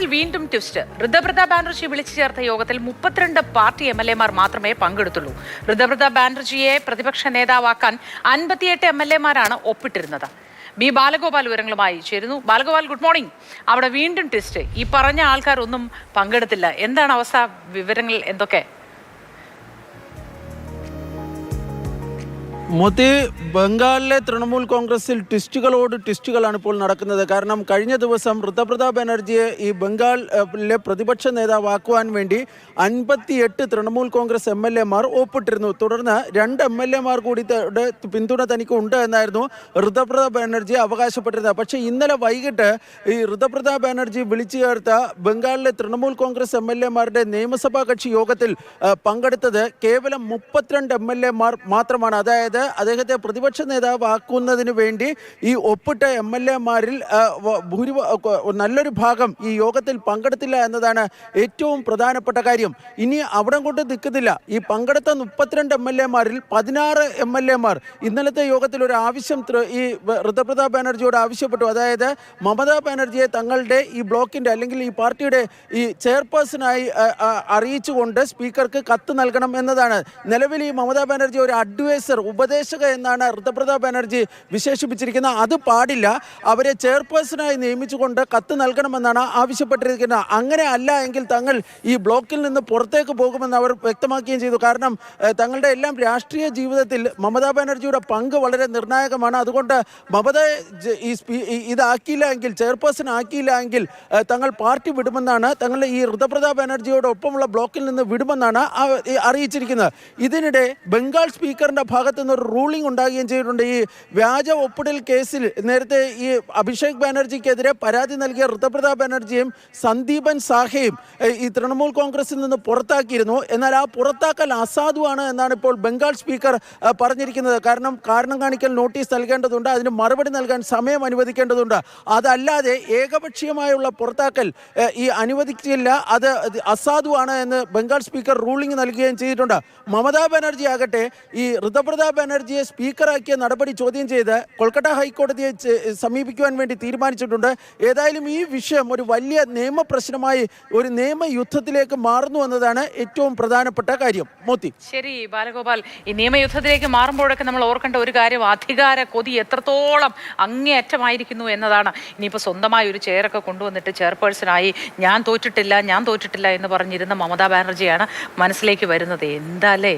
കോൺഗ്രസിൽ വീണ്ടും ട്വിസ്റ്റ്. ഋതുപ്രതാപ് ബാനർജി വിളിച്ചു ചേർത്ത യോഗത്തിൽ 32 പാർട്ടി MLA-മാർ മാത്രമേ പങ്കെടുത്തുള്ളൂ. ഋതുപ്രതാപ് ബാനർജിയെ പ്രതിപക്ഷ നേതാവാക്കാൻ 58 MLA-മാരാണ് ഒപ്പിട്ടിരുന്നത്. ബി ബാലഗോപാൽ വിവരങ്ങളുമായി ചേരുന്നു. Balagopal, good morning. അവിടെ വീണ്ടും ട്വിസ്റ്റ്. ഈ പറഞ്ഞ ആൾക്കാരൊന്നും പങ്കെടുത്തില്ല. എന്താണ് അവസ്ഥ? വിവരങ്ങൾ എന്തൊക്കെ? മോത്തി, ബംഗാളിലെ തൃണമൂൽ കോൺഗ്രസിൽ ട്വിസ്റ്റുകളാണ് ഇപ്പോൾ നടക്കുന്നത്. കാരണം കഴിഞ്ഞ ദിവസം ഋതുപ്രതാപ് ബാനർജിയെ ഈ ബംഗാളിലെ പ്രതിപക്ഷ നേതാവാക്കുവാൻ വേണ്ടി 58 തൃണമൂൽ കോൺഗ്രസ് MLA-മാർ ഒപ്പിട്ടിരുന്നു. തുടർന്ന് 2 MLA-മാർ കൂടി പിന്തുണ തനിക്ക് ഉണ്ട് എന്നായിരുന്നു ഋതുപ്രതാപ് ബാനർജി അവകാശപ്പെട്ടിരുന്നത്. പക്ഷേ ഇന്നലെ വൈകിട്ട് ഈ ഋതുപ്രതാപ് ബാനർജി വിളിച്ചു ചേർത്ത ബംഗാളിലെ തൃണമൂൽ കോൺഗ്രസ് MLA-മാരുടെ നിയമസഭാ കക്ഷി യോഗത്തിൽ പങ്കെടുത്തത് കേവലം 32 MLA-മാർ മാത്രമാണ്. അതായത് അദ്ദേഹത്തെ പ്രതിപക്ഷ നേതാവാക്കുന്നതിന് വേണ്ടി ഈ ഒപ്പിട്ട MLA-മാരിൽ നല്ലൊരു ഭാഗം ഈ യോഗത്തിൽ പങ്കെടുത്തില്ല എന്നതാണ് ഏറ്റവും പ്രധാനപ്പെട്ട കാര്യം. ഇനി അവിടെ കൊണ്ട് നിൽക്കുന്നില്ല. ഈ പങ്കെടുത്ത 32 MLA-മാരിൽ 16 MLA-മാർ ഇന്നലത്തെ യോഗത്തിൽ ഒരു ആവശ്യം ഈ ഋതുപ്രതാപ് ബാനർജിയോട് ആവശ്യപ്പെട്ടു. അതായത് മമതാ ബാനർജിയെ തങ്ങളുടെ ഈ ബ്ലോക്കിൻ്റെ അല്ലെങ്കിൽ ഈ പാർട്ടിയുടെ ഈ ചെയർപേഴ്സണായി അറിയിച്ചുകൊണ്ട് സ്പീക്കർക്ക് കത്ത് നൽകണം എന്നതാണ്. നിലവിൽ ഈ മമതാ ബാനർജി ഒരു അഡ്വൈസർ, ഉപദേശക എന്നാണ് ഋതുപ്രതാപ് ബാനർജി വിശേഷിപ്പിച്ചിരിക്കുന്നത്. അത് പാടില്ല. അവരെ ചെയർപേഴ്സണായി നിയമിച്ചുകൊണ്ട് കത്ത് നൽകണമെന്നാണ് ആവശ്യപ്പെട്ടിരിക്കുന്നത്. അങ്ങനെ അല്ല എങ്കിൽ തങ്ങൾ ഈ ബ്ലോക്കിൽ നിന്ന് പുറത്തേക്ക് പോകുമെന്ന് അവർ വ്യക്തമാക്കുകയും ചെയ്തു. കാരണം തങ്ങളുടെ എല്ലാം രാഷ്ട്രീയ ജീവിതത്തിൽ മമതാ ബാനർജിയുടെ പങ്ക് വളരെ നിർണായകമാണ്. അതുകൊണ്ട് മമതയെ ഇതാക്കിയില്ല എങ്കിൽ, ചെയർപേഴ്സൺ ആക്കിയില്ല എങ്കിൽ തങ്ങൾ പാർട്ടി വിടുമെന്നാണ്, തങ്ങളുടെ ഈ ഋതുപ്രതാപ് ബാനർജിയോടൊപ്പമുള്ള ബ്ലോക്കിൽ നിന്ന് വിടുമെന്നാണ് അറിയിച്ചിരിക്കുന്നത്. ഇതിനിടെ ബംഗാൾ സ്പീക്കറിൻ്റെ ഭാഗത്തു നിന്ന് ഒരു റൂളിംഗ് ഉണ്ടാകുകയും ചെയ്തിട്ടുണ്ട്. ഈ വ്യാജ ഒപ്പിടൽ കേസിൽ നേരത്തെ ഈ അഭിഷേക് ബാനർജിക്കെതിരെ പരാതി നൽകിയ ഋതുപ്രതാപ് ബാനർജിയും സന്ദീപൻ സാഹയും ഈ തൃണമൂൽ കോൺഗ്രസിൽ നിന്ന് പുറത്താക്കിയിരുന്നു. എന്നാൽ ആ പുറത്താക്കൽ അസാധുവാണ് എന്നാണ് ഇപ്പോൾ ബംഗാൾ സ്പീക്കർ പറഞ്ഞിരിക്കുന്നത്. കാരണം കാണിക്കൽ നോട്ടീസ് നൽകേണ്ടതുണ്ട്, അതിന് മറുപടി നൽകാൻ സമയം അനുവദിക്കേണ്ടതുണ്ട്. അതല്ലാതെ ഏകപക്ഷീയമായുള്ള പുറത്താക്കൽ ഈ അനുവദിക്കില്ല, അത് അസാധുവാണ് എന്ന് ബംഗാൾ സ്പീക്കർ റൂളിംഗ് നൽകുകയും ചെയ്തിട്ടുണ്ട്. മമതാ ബാനർജി ആകട്ടെ ഈ ഋതുപ്രതാപ് ബാനർജിയെ സ്പീക്കറാക്കിയ നടപടി ചോദ്യം ചെയ്ത് കൊൽക്കത്ത ഹൈക്കോടതിയെ സമീപിക്കുവാൻ വേണ്ടി തീരുമാനിച്ചിട്ടുണ്ട്. ഏതായാലും ഈ വിഷയം ഒരു വലിയ നിയമപ്രശ്നമായി, ഒരു നിയമയുദ്ധത്തിലേക്ക് മാറുന്നു എന്നതാണ് ഏറ്റവും പ്രധാനപ്പെട്ട കാര്യം. മോത്തി, ശരി ബാലഗോപാൽ, ഈ നിയമയുദ്ധത്തിലേക്ക് മാറുമ്പോഴൊക്കെ നമ്മൾ ഓർക്കേണ്ട ഒരു കാര്യം, അധികാര കൊതി എത്രത്തോളം അങ്ങേയറ്റമായിരിക്കുന്നു എന്നതാണ്. ഇനിയിപ്പോൾ സ്വന്തമായി ഒരു ചെയറൊക്കെ കൊണ്ടുവന്നിട്ട് ചെയർപേഴ്സണായി ഞാൻ തോറ്റിട്ടില്ല എന്ന് പറഞ്ഞിരുന്ന മമതാ ബാനർജിയാണ് മനസ്സിലേക്ക് വരുന്നത്. എന്താ അല്ലേ?